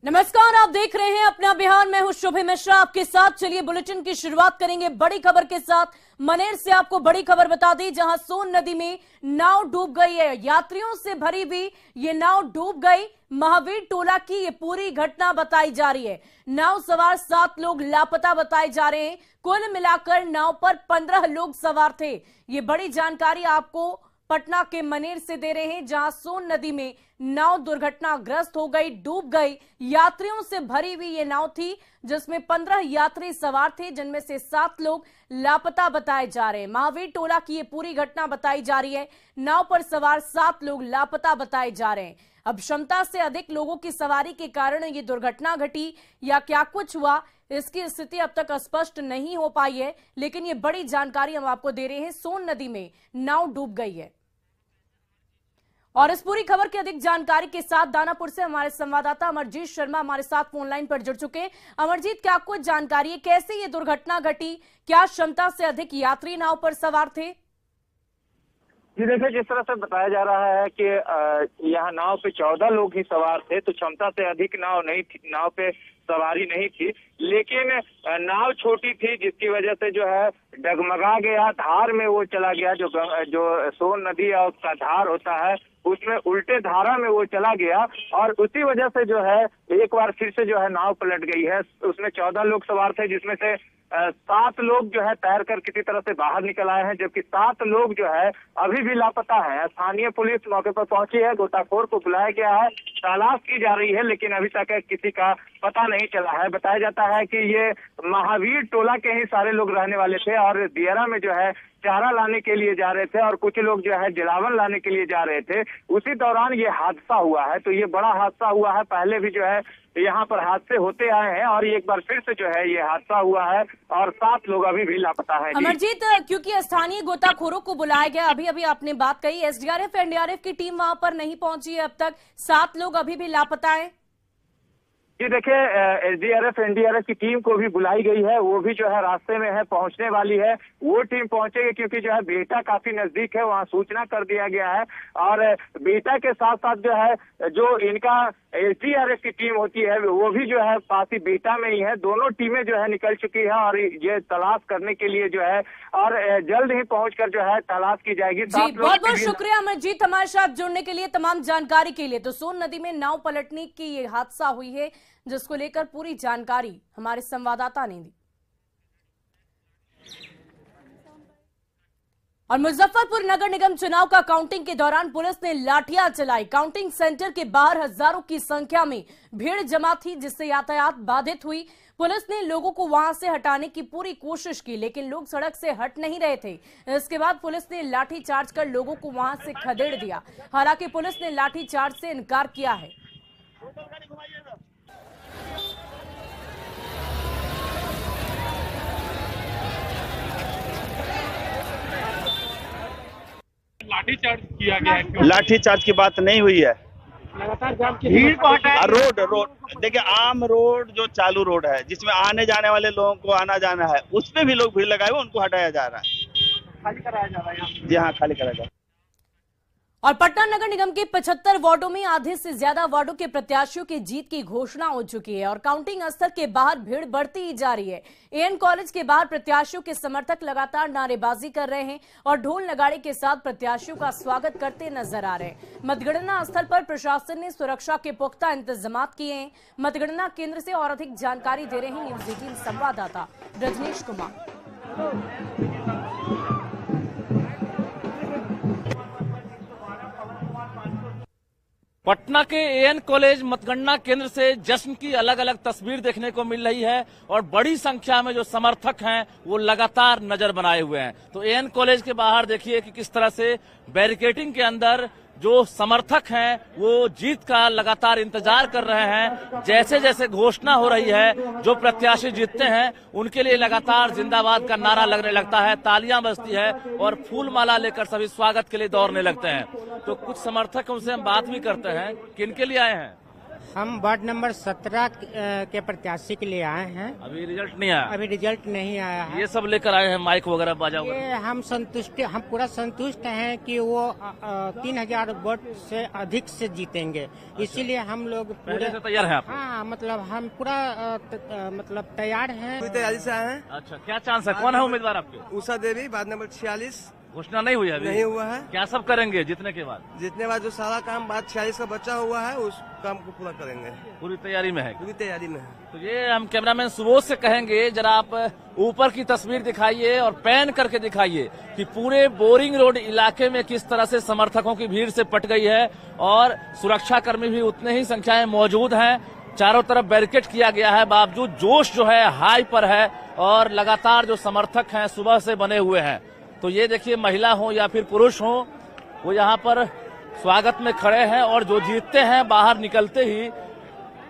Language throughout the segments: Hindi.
नमस्कार, आप देख रहे हैं अपना बिहार। मैं हूं शुभे मिश्रा आपके साथ। चलिए बुलेटिन की शुरुआत करेंगे बड़ी खबर के साथ। मनेर से आपको बड़ी खबर बता दी, जहां सोन नदी में नाव डूब गई है। यात्रियों से भरी हुई ये नाव डूब गई। महावीर टोला की ये पूरी घटना बताई जा रही है। नाव सवार 7 लोग लापता बताए जा रहे हैं। कुल मिलाकर नाव पर 15 लोग सवार थे। ये बड़ी जानकारी आपको पटना के मनेर से दे रहे हैं, जहां सोन नदी में नाव दुर्घटनाग्रस्त हो गई, डूब गई। यात्रियों से भरी हुई ये नाव थी, जिसमें 15 यात्री सवार थे, जिनमें से 7 लोग लापता बताए जा रहे हैं। महावीर टोला की ये पूरी घटना बताई जा रही है। नाव पर सवार 7 लोग लापता बताए जा रहे हैं। अब क्षमता से अधिक लोगों की सवारी के कारण ये दुर्घटना घटी या क्या कुछ हुआ, इसकी स्थिति अब तक स्पष्ट नहीं हो पाई है, लेकिन ये बड़ी जानकारी हम आपको दे रहे हैं। सोन नदी में नाव डूब गई है। और इस पूरी खबर की अधिक जानकारी के साथ दानापुर से हमारे संवाददाता अमरजीत शर्मा हमारे साथ फोन लाइन पर जुड़ चुके हैं। अमरजीत, क्या कुछ जानकारी है, कैसे ये दुर्घटना घटी? क्या क्षमता से अधिक यात्री नाव पर सवार थे? जी देखिए, जिस तरह से बताया जा रहा है कि यहाँ नाव पे 14 लोग ही सवार थे, तो क्षमता से अधिक नाव नहीं थी, नाव पे सवारी नहीं थी। लेकिन नाव छोटी थी, जिसकी वजह से जो है डगमगा गया, धार में वो चला गया। जो सोन नदी और उसका धार होता है, उसमें उल्टे धारा में वो चला गया और उसी वजह से जो है एक बार फिर से जो है नाव पलट गई है। उसमें 14 लोग सवार थे, जिसमें से 7 लोग जो है तैर कर किसी तरह से बाहर निकल आए हैं, जबकि 7 लोग जो है अभी भी लापता है। स्थानीय पुलिस मौके पर पहुंची है, गोताखोर को बुलाया गया है, तलाश की जा रही है, लेकिन अभी तक किसी का पता नहीं चला है। बताया जाता है कि ये महावीर टोला के ही सारे लोग रहने वाले थे और दियारा में जो है चारा लाने के लिए जा रहे थे और कुछ लोग जो है जलावन लाने के लिए जा रहे थे। उसी दौरान ये हादसा हुआ है। तो ये बड़ा हादसा हुआ है। पहले भी जो है यहाँ पर हादसे होते आए हैं और एक बार फिर से जो है ये हादसा हुआ है और 7 लोग अभी भी लापता है। अमरजीत, क्योंकि स्थानीय गोताखोरों को बुलाया गया, अभी आपने बात कही, एसडीआरएफ एनडीआरएफ की टीम वहां पर नहीं पहुंची है अब तक, 7 लोग अभी भी लापता है। जी देखिए, एसडीआरएफ एनडीआरएफ की टीम को भी बुलाई गई है, वो भी जो है रास्ते में है, पहुंचने वाली है। वो टीम पहुंचेगी क्योंकि जो है बेटा काफी नजदीक है, वहां सूचना कर दिया गया है। और बेटा के साथ साथ जो है जो इनका एसडीआरएफ की टीम होती है, वो भी जो है पास ही बेटा में ही है। दोनों टीमें जो है निकल चुकी है और ये तलाश करने के लिए जो है और जल्द ही पहुंचकर जो है तलाश की जाएगी। जी, बहुत बहुत शुक्रिया अमरजीत हमारे साथ जुड़ने के लिए, तमाम जानकारी के लिए। तो सोन नदी में नाव पलटने की ये हादसा हुई है, जिसको लेकर पूरी जानकारी हमारे संवाददाता ने दी। और मुजफ्फरपुर नगर निगम चुनाव का काउंटिंग के दौरान पुलिस ने लाठियां चलाई। काउंटिंग सेंटर के बाहर हजारों की संख्या में भीड़ जमा थी, जिससे यातायात बाधित हुई। पुलिस ने लोगों को वहां से हटाने की पूरी कोशिश की, लेकिन लोग सड़क से हट नहीं रहे थे। इसके बाद पुलिस ने लाठी चार्ज कर लोगों को वहां से खदेड़ दिया। हालांकि पुलिस ने लाठी चार्ज से इनकार किया है। लाठीचार्ज किया गया है? लाठीचार्ज की बात नहीं हुई है। लगातार जाम की भीड़ को हटाया। रोड देखिए, आम रोड जो चालू रोड है, जिसमें आने जाने वाले लोगों को आना जाना है, उसमें भी लोग भीड़ लगाए हुए, उनको हटाया जा रहा है, खाली कराया जा रहा है। जी हाँ, खाली कराया जा रहा है। और पटना नगर निगम के 75 वार्डों में आधे से ज्यादा वार्डों के प्रत्याशियों की जीत की घोषणा हो चुकी है और काउंटिंग स्थल के बाहर भीड़ बढ़ती ही जा रही है। एएन कॉलेज के बाहर प्रत्याशियों के समर्थक लगातार नारेबाजी कर रहे हैं और ढोल नगाड़े के साथ प्रत्याशियों का स्वागत करते नजर आ रहे हैं। मतगणना स्थल पर प्रशासन ने सुरक्षा के पुख्ता इंतजाम किए हैं। मतगणना केंद्र से और अधिक जानकारी दे रहे हैं न्यूज 18 संवाददाता रजनीश कुमार। पटना के एएन कॉलेज मतगणना केंद्र से जश्न की अलग अलग तस्वीर देखने को मिल रही है और बड़ी संख्या में जो समर्थक हैं वो लगातार नजर बनाए हुए हैं। तो एएन कॉलेज के बाहर देखिए कि किस तरह से बैरिकेडिंग के अंदर जो समर्थक हैं वो जीत का लगातार इंतजार कर रहे हैं। जैसे जैसे घोषणा हो रही है, जो प्रत्याशी जीतते हैं उनके लिए लगातार जिंदाबाद का नारा लगने लगता है, तालियां बजती है और फूल माला लेकर सभी स्वागत के लिए दौड़ने लगते हैं। तो कुछ समर्थक उनसे हम बात भी करते हैं, किनके लिए आए हैं? हम वार्ड नंबर 17 के प्रत्याशी के लिए आए हैं। अभी रिजल्ट नहीं आया? अभी रिजल्ट नहीं आया है। ये सब लेकर आए हैं, माइक वगैरह बाजा वगैरह? ये हम पूरा संतुष्ट हैं कि वो 3000 वोट से अधिक से जीतेंगे। इसीलिए हम लोग पहले से तैयार हैं आप? हाँ, मतलब हम पूरा मतलब तैयार हैं। पूरी तैयारी से आए हैं। अच्छा, क्या चांस है? कौन है उम्मीदवार आपके? उषा देवी, वार्ड नंबर 46। घोषणा नहीं हुई है अभी? नहीं हुआ है। क्या सब करेंगे जीतने के बाद? जितने बाद जो सारा काम बाद 46 का बचा हुआ है उस काम को पूरा करेंगे। पूरी तैयारी में है? पूरी तैयारी में है। तो ये हम कैमरामैन सुबोध से कहेंगे, जरा आप ऊपर की तस्वीर दिखाइए और पैन करके दिखाइए कि पूरे बोरिंग रोड इलाके में किस तरह से समर्थकों की भीड़ से पट गई है और सुरक्षा कर्मी भी उतने ही संख्या में मौजूद हैं। चारों तरफ बैरिकेड किया गया है, बावजूद जोश जो है हाई पर है और लगातार जो समर्थक हैं सुबह से बने हुए हैं। तो ये देखिए, महिला हो या फिर पुरुष हो, वो यहाँ पर स्वागत में खड़े हैं और जो जीतते हैं बाहर निकलते ही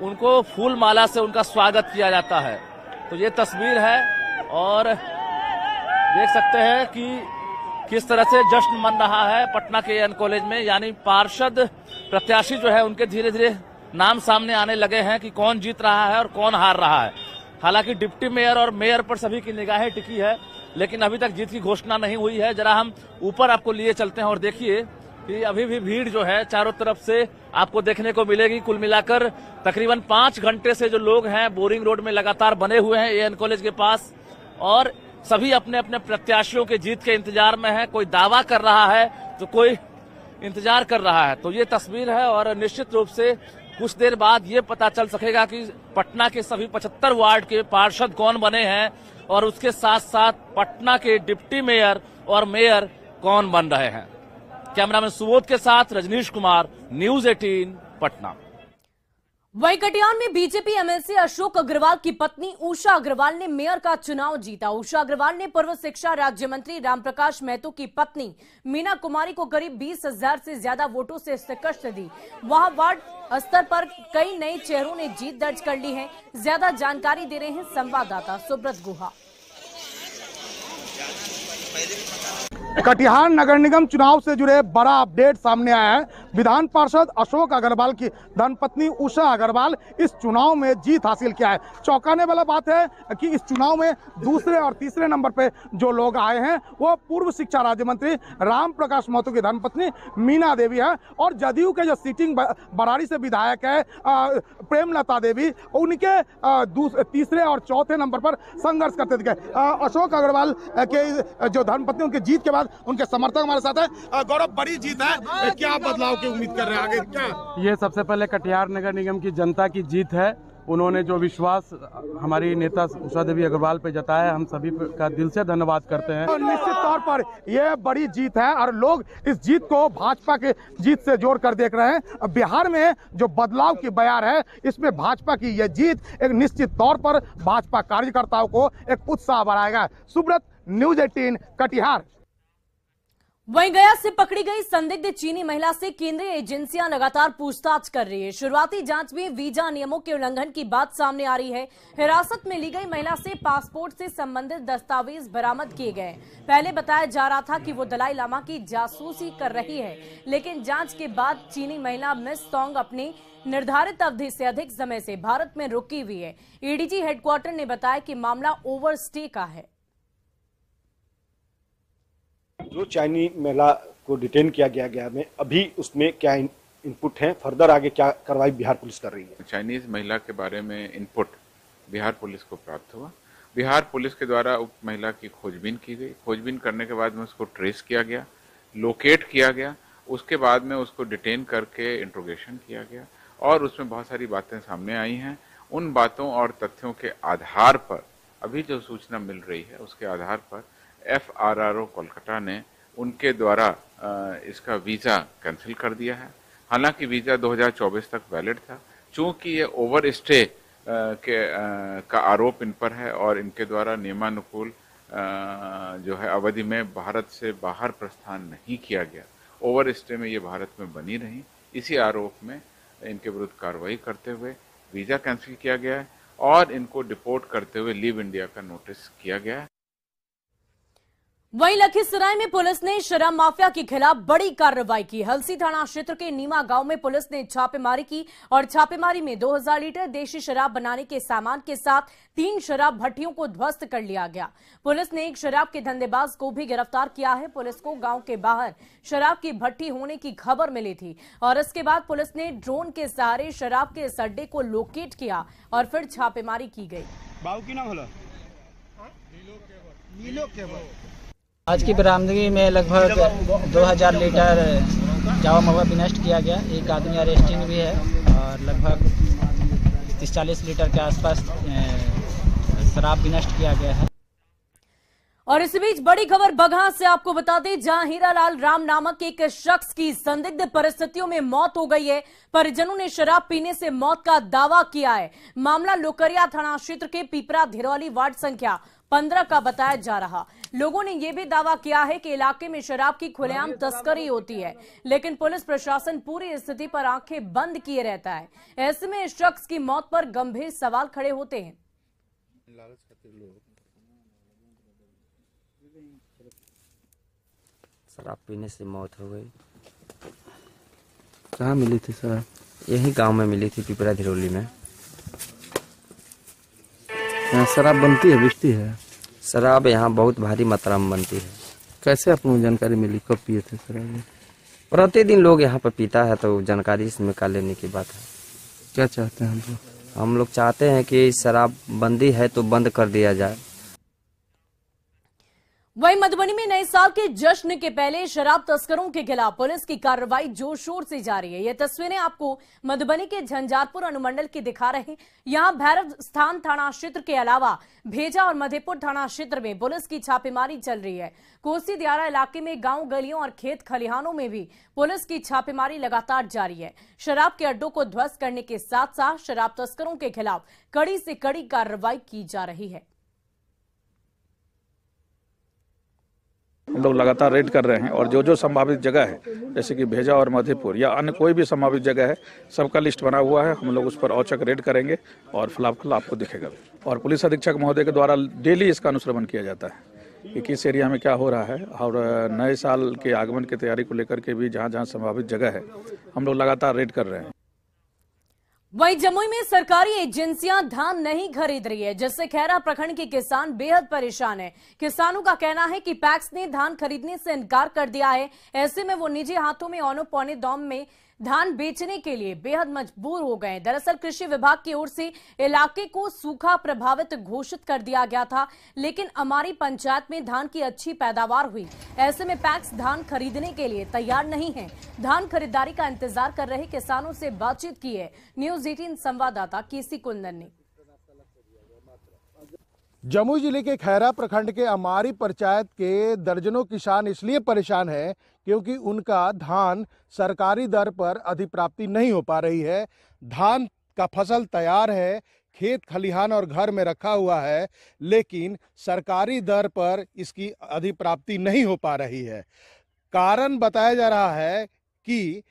उनको फूल माला से उनका स्वागत किया जाता है। तो ये तस्वीर है और देख सकते हैं कि किस तरह से जश्न मन रहा है पटना के एएन कॉलेज में। यानी पार्षद प्रत्याशी जो है उनके धीरे धीरे नाम सामने आने लगे हैं कि कौन जीत रहा है और कौन हार रहा है। हालांकि डिप्टी मेयर और मेयर पर सभी की निगाहें टिकी है, लेकिन अभी तक जीत की घोषणा नहीं हुई है। जरा हम ऊपर आपको लिए चलते हैं और देखिए कि अभी भी भीड़ जो है चारों तरफ से आपको देखने को मिलेगी। कुल मिलाकर तकरीबन 5 घंटे से जो लोग हैं बोरिंग रोड में लगातार बने हुए हैं एएन कॉलेज के पास और सभी अपने अपने प्रत्याशियों के जीत के इंतजार में है। कोई दावा कर रहा है तो कोई इंतजार कर रहा है। तो ये तस्वीर है और निश्चित रूप से कुछ देर बाद ये पता चल सकेगा कि पटना के सभी 75 वार्ड के पार्षद कौन बने हैं और उसके साथ साथ पटना के डिप्टी मेयर और मेयर कौन बन रहे हैं। कैमरामैन सुबोध के साथ रजनीश कुमार, न्यूज 18 पटना। वहीं कटिहार में बीजेपी एमएलसी अशोक अग्रवाल की पत्नी उषा अग्रवाल ने मेयर का चुनाव जीता। उषा अग्रवाल ने पूर्व शिक्षा राज्य मंत्री रामप्रकाश महतो की पत्नी मीना कुमारी को करीब 20,000 से ज्यादा वोटों से शिकस्त दी। वहां वार्ड स्तर पर कई नए चेहरों ने जीत दर्ज कर ली है। ज्यादा जानकारी दे रहे हैं संवाददाता सुब्रत गुहा। कटिहार नगर निगम चुनाव से जुड़े बड़ा अपडेट सामने आया है। विधान पार्षद अशोक अग्रवाल की धर्मपत्नी उषा अग्रवाल इस चुनाव में जीत हासिल किया है। चौंकाने वाला बात है कि इस चुनाव में दूसरे और तीसरे नंबर पे जो लोग आए हैं वो पूर्व शिक्षा राज्य मंत्री राम प्रकाश महतो की धर्मपत्नी मीना देवी है और जदयू के जो सीटिंग बरारी से विधायक है प्रेमलता देवी, उनके तीसरे और चौथे नंबर पर संघर्ष करते दिखे। अशोक अग्रवाल के जो धर्मपत्नी उनकी जीत के बाद उनके समर्थक हमारे साथ है। गौरव, बड़ी जीत है, क्या बदलाव की उम्मीद कर रहे हैं आगे? क्या ये सबसे पहले कटिहार नगर निगम की जनता की जीत है। उन्होंने जो विश्वास हमारी नेता उषा देवी अग्रवाल पे जताया, हम सभी का दिल से धन्यवाद करते हैं। निश्चित तौर पर यह बड़ी जीत है और लोग इस जीत को भाजपा के जीत से जोड़कर देख रहे हैं। बिहार में जो बदलाव की बयार है, इसमें भाजपा की यह जीत एक निश्चित तौर पर भाजपा कार्यकर्ताओं को एक उत्साह बढ़ाएगा। सुब्रत, न्यूज 18 कटिहार। वहीं गया से पकड़ी गई संदिग्ध चीनी महिला से केंद्रीय एजेंसियां लगातार पूछताछ कर रही है। शुरुआती जांच में वीजा नियमों के उल्लंघन की बात सामने आ रही है। हिरासत में ली गई महिला से पासपोर्ट से संबंधित दस्तावेज बरामद किए गए। पहले बताया जा रहा था कि वो दलाई लामा की जासूसी कर रही है, लेकिन जांच के बाद चीनी महिला मिस तोंग अपनी निर्धारित अवधि से अधिक समय से भारत में रुकी हुई है। एडीजी हेडक्वार्टर ने बताया कि मामला ओवरस्टे का है। जो चाइनी महिला को डिटेन किया गया में अभी उसमें क्या इनपुट है, फर्दर आगे क्या कार्रवाई बिहार पुलिस कर रही है? चाइनीज महिला के बारे में इनपुट बिहार पुलिस को प्राप्त हुआ। बिहार पुलिस के द्वारा उक्त महिला की खोजबीन की गई। खोजबीन करने के बाद में उसको ट्रेस किया गया, लोकेट किया गया। उसके बाद में उसको डिटेन करके इंट्रोगेशन किया गया और उसमें बहुत सारी बातें सामने आई हैं। उन बातों और तथ्यों के आधार पर अभी जो सूचना मिल रही है उसके आधार पर FRRO कोलकाता ने उनके द्वारा इसका वीज़ा कैंसिल कर दिया है। हालांकि वीज़ा 2024 तक वैलिड था। चूंकि ये ओवर स्टे का आरोप इन पर है और इनके द्वारा नियमानुकूल जो है अवधि में भारत से बाहर प्रस्थान नहीं किया गया, ओवर स्टे में ये भारत में बनी रही, इसी आरोप में इनके विरुद्ध कार्रवाई करते हुए वीज़ा कैंसिल किया गया है और इनको डिपोर्ट करते हुए लीव इंडिया का नोटिस किया गया है। वहीं लखीसराय में पुलिस ने शराब माफिया के खिलाफ बड़ी कार्रवाई की। हलसी थाना क्षेत्र के नीमा गांव में पुलिस ने छापेमारी की और छापेमारी में 2000 लीटर देशी शराब बनाने के सामान के साथ 3 शराब भट्टियों को ध्वस्त कर लिया गया। पुलिस ने एक शराब के धंधेबाज को भी गिरफ्तार किया है। पुलिस को गांव के बाहर शराब की भट्टी होने की खबर मिली थी और इसके बाद पुलिस ने ड्रोन के सहारे शराब के इस अड्डे को लोकेट किया और फिर छापेमारी की गई। बाबू की नाम होला आज की बरामदगी में लगभग 2000 लीटर जावा महुआ भी नष्ट किया गया। एक आदमी अरेस्टिंग भी है और लगभग 30-40 लीटर के आसपास शराब भी नष्ट किया गया है। और इसी बीच बड़ी खबर बगहा से आपको बता दें, जहां हीरालाल राम नामक एक शख्स की संदिग्ध परिस्थितियों में मौत हो गई है। परिजनों ने शराब पीने से मौत का दावा किया है। मामला लोकरिया थाना क्षेत्र के पीपरा धिरौली वार्ड संख्या 15 का बताया जा रहा। लोगों ने यह भी दावा किया है कि इलाके में शराब की खुलेआम तस्करी होती है, लेकिन पुलिस प्रशासन पूरी स्थिति पर आंखें बंद किए रहता है। ऐसे में इस शख्स की मौत पर गंभीर सवाल खड़े होते हैं। शराब पीने से मौत हो गई। कहाँ मिली थी शराब? यही गांव में मिली थी, पिपरा धिरौली में। यहाँ शराब बनती है, बिकती है? शराब यहाँ बहुत भारी मात्रा में बनती है। कैसे आपको जानकारी मिली? कब पिए थे शराब? प्रतिदिन लोग यहाँ पर पीता है, तो जानकारी इसमें का लेने की बात है। क्या चाहते हैं हम लोग चाहते हैं कि शराब बंदी है तो बंद कर दिया जाए। वहीं मधुबनी में नए साल के जश्न के पहले शराब तस्करों के खिलाफ पुलिस की कार्रवाई जोर शोर से जारी है। ये तस्वीरें आपको मधुबनी के झंझारपुर अनुमंडल की दिखा रहे हैं। यहां भैरव स्थान थाना क्षेत्र के अलावा भेजा और मधेपुर थाना क्षेत्र में पुलिस की छापेमारी चल रही है। कोसी दियारा इलाके में गांव गलियों और खेत खलिहानों में भी पुलिस की छापेमारी लगातार जारी है। शराब के अड्डों को ध्वस्त करने के साथ साथ शराब तस्करों के खिलाफ कड़ी से कड़ी कार्रवाई की जा रही है। हम लोग लगातार रेड कर रहे हैं और जो जो संभावित जगह है, जैसे कि भेजा और मधेपुर या अन्य कोई भी संभावित जगह है, सबका लिस्ट बना हुआ है। हम लोग उस पर औचक रेड करेंगे और फिलहाल आपको दिखेगा। और पुलिस अधीक्षक महोदय के द्वारा डेली इसका अनुश्रवण किया जाता है कि किस एरिया में क्या हो रहा है। और नए साल के आगमन की तैयारी को लेकर के भी जहाँ जहाँ संभावित जगह है, हम लोग लगातार रेड कर रहे हैं। वहीं जमुई में सरकारी एजेंसियां धान नहीं खरीद रही है, जिससे खैरा प्रखंड के किसान बेहद परेशान हैं। किसानों का कहना है कि पैक्स ने धान खरीदने से इनकार कर दिया है। ऐसे में वो निजी हाथों में औने पौने दाम में धान बेचने के लिए बेहद मजबूर हो गए। दरअसल कृषि विभाग की ओर से इलाके को सूखा प्रभावित घोषित कर दिया गया था, लेकिन हमारी पंचायत में धान की अच्छी पैदावार हुई। ऐसे में पैक्स धान खरीदने के लिए तैयार नहीं है। धान खरीदारी का इंतजार कर रहे किसानों से बातचीत की है न्यूज 18 संवाददाता केसी कुंदन ने। जमुई जिले के खैरा प्रखंड के अमारी पंचायत के दर्जनों किसान इसलिए परेशान हैं क्योंकि उनका धान सरकारी दर पर अधिप्राप्ति नहीं हो पा रही है। धान का फसल तैयार है, खेत खलिहान और घर में रखा हुआ है, लेकिन सरकारी दर पर इसकी अधिप्राप्ति नहीं हो पा रही है। कारण बताया जा रहा है कि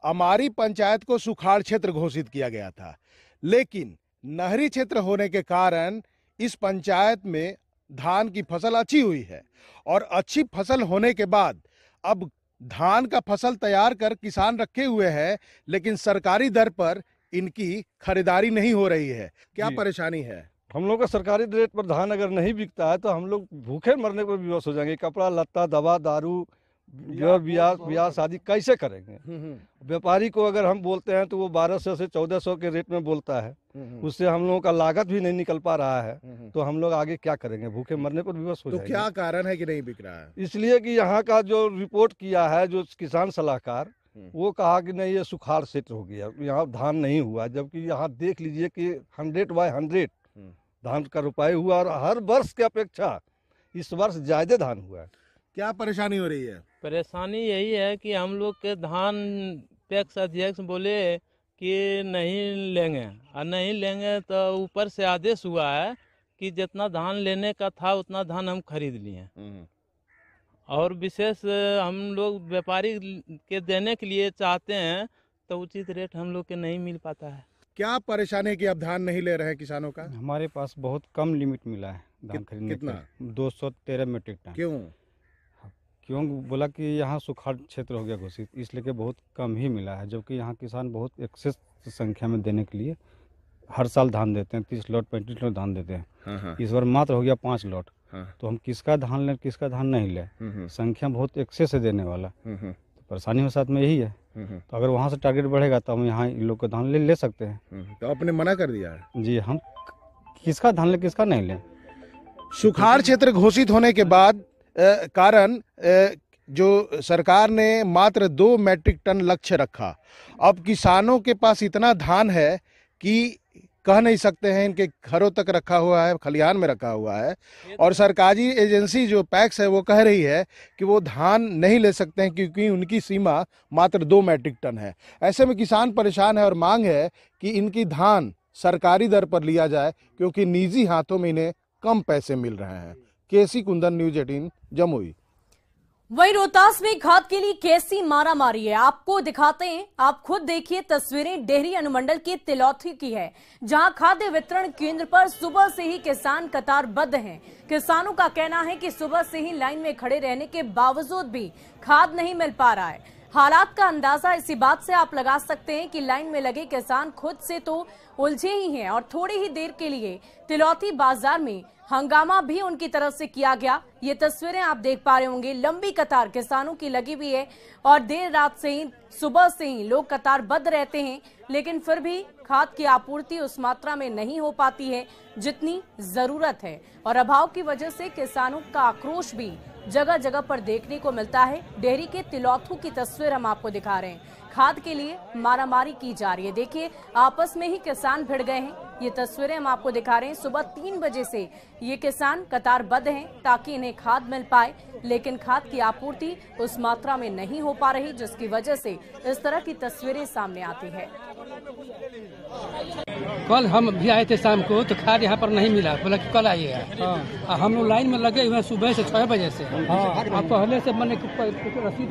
अमारी पंचायत को सुखाड़ क्षेत्र घोषित किया गया था, लेकिन नहरी क्षेत्र होने के कारण इस पंचायत में धान की फसल अच्छी हुई है और अच्छी फसल होने के बाद अब धान का फसल तैयार कर किसान रखे हुए हैं, लेकिन सरकारी दर पर इनकी खरीदारी नहीं हो रही है। क्या परेशानी है? हम लोग का सरकारी रेट पर धान अगर नहीं बिकता है तो हम लोग भूखे मरने पर विवश हो जाएंगे। कपड़ा लत्ता, दवा दारू, ब्याह शादी कैसे करेंगे? व्यापारी को अगर हम बोलते हैं तो वो 1200 से 1400 के रेट में बोलता है, उससे हम लोगों का लागत भी नहीं निकल पा रहा है, तो हम लोग आगे क्या करेंगे? भूखे मरने पर विवश हो जाएंगे। तो क्या कारण है कि नहीं बिक रहा है? इसलिए कि यहाँ का जो रिपोर्ट किया है जो किसान सलाहकार, वो कहा कि नहीं ये सुखाड़ क्षेत्र हो गया, यहाँ धान नहीं हुआ, जबकि यहाँ देख लीजिए कि 100/100 धान का रोपाई हुआ और हर वर्ष की अपेक्षा इस वर्ष ज्यादा धान हुआ है। क्या परेशानी हो रही है? परेशानी यही है कि हम लोग के धान पैक्स अध्यक्ष बोले कि नहीं लेंगे, और नहीं लेंगे तो ऊपर से आदेश हुआ है कि जितना धान लेने का था उतना धान हम खरीद लिए, और विशेष हम लोग व्यापारी के देने के लिए चाहते हैं तो उचित रेट हम लोग के नहीं मिल पाता है। क्या परेशानी है कि अब धान नहीं ले रहे हैं किसानों का? हमारे पास बहुत कम लिमिट मिला है धान खरीदने का। कितना? 213 मीट्रिक टन। क्यों? क्यों बोला कि यहाँ सुखाड़ क्षेत्र हो गया घोषित, इसलिए कि बहुत कम ही मिला है, जबकि यहाँ किसान बहुत एक्सेस संख्या में देने के लिए हर साल धान देते हैं, 30 लॉट 35 लॉट धान देते हैं। इस बार मात्र हो गया 5 लॉट। तो हम किसका धान लें किसका धान नहीं लें, संख्या बहुत एक्सेस है देने वाला, तो परेशानी में साथ में यही है। तो अगर वहाँ से टारगेट बढ़ेगा तो हम यहाँ इन लोग का धान ले सकते हैं। तो आपने मना कर दिया है? जी, हम किसका धान लें किसका नहीं लें। सुखाड़ क्षेत्र घोषित होने के बाद कारण जो सरकार ने मात्र 2 मैट्रिक टन लक्ष्य रखा, अब किसानों के पास इतना धान है कि कह नहीं सकते हैं, इनके घरों तक रखा हुआ है, खलिहान में रखा हुआ है, और सरकारी एजेंसी जो पैक्स है वो कह रही है कि वो धान नहीं ले सकते हैं क्योंकि उनकी सीमा मात्र 2 मैट्रिक टन है। ऐसे में किसान परेशान है और मांग है कि इनकी धान सरकारी दर पर लिया जाए क्योंकि निजी हाथों में इन्हें कम पैसे मिल रहे हैं। केसी कुंदन, न्यूज 18 जमुई। वहीं रोहतास में खाद के लिए कैसी मारामारी है आपको दिखाते हैं, आप खुद देखिए तस्वीरें डेहरी अनुमंडल के तिलौथी की है, जहां खाद्य वितरण केंद्र पर सुबह से ही किसान कतारबद्ध हैं। किसानों का कहना है कि सुबह से ही लाइन में खड़े रहने के बावजूद भी खाद नहीं मिल पा रहा है। हालात का अंदाजा इसी बात से आप लगा सकते हैं कि लाइन में लगे किसान खुद से तो उलझे ही हैं और थोड़ी ही देर के लिए तिलौथी बाजार में हंगामा भी उनकी तरफ से किया गया। ये तस्वीरें आप देख पा रहे होंगे, लंबी कतार किसानों की लगी हुई है और देर रात से ही सुबह से ही लोग कतारबद्ध रहते हैं, लेकिन फिर भी खाद की आपूर्ति उस मात्रा में नहीं हो पाती है जितनी जरूरत है और अभाव की वजह से किसानों का आक्रोश भी जगह जगह पर देखने को मिलता है। डेहरी के तिलौथू की तस्वीर हम आपको दिखा रहे हैं, खाद के लिए मारामारी की जा रही है। देखिए आपस में ही किसान भिड़ गए हैं, ये तस्वीरें हम आपको दिखा रहे हैं। सुबह 3 बजे से ये किसान कतारबद्ध हैं ताकि इन्हें खाद मिल पाए, लेकिन खाद की आपूर्ति उस मात्रा में नहीं हो पा रही, जिसकी वजह से इस तरह की तस्वीरें सामने आती है। कल हम भी आए थे शाम को तो खाद यहाँ पर नहीं मिला, बोला कि कल आइएगा। हम लोग लाइन में लगे हुए सुबह से 6 बजे से, पहले से मैंने रसीद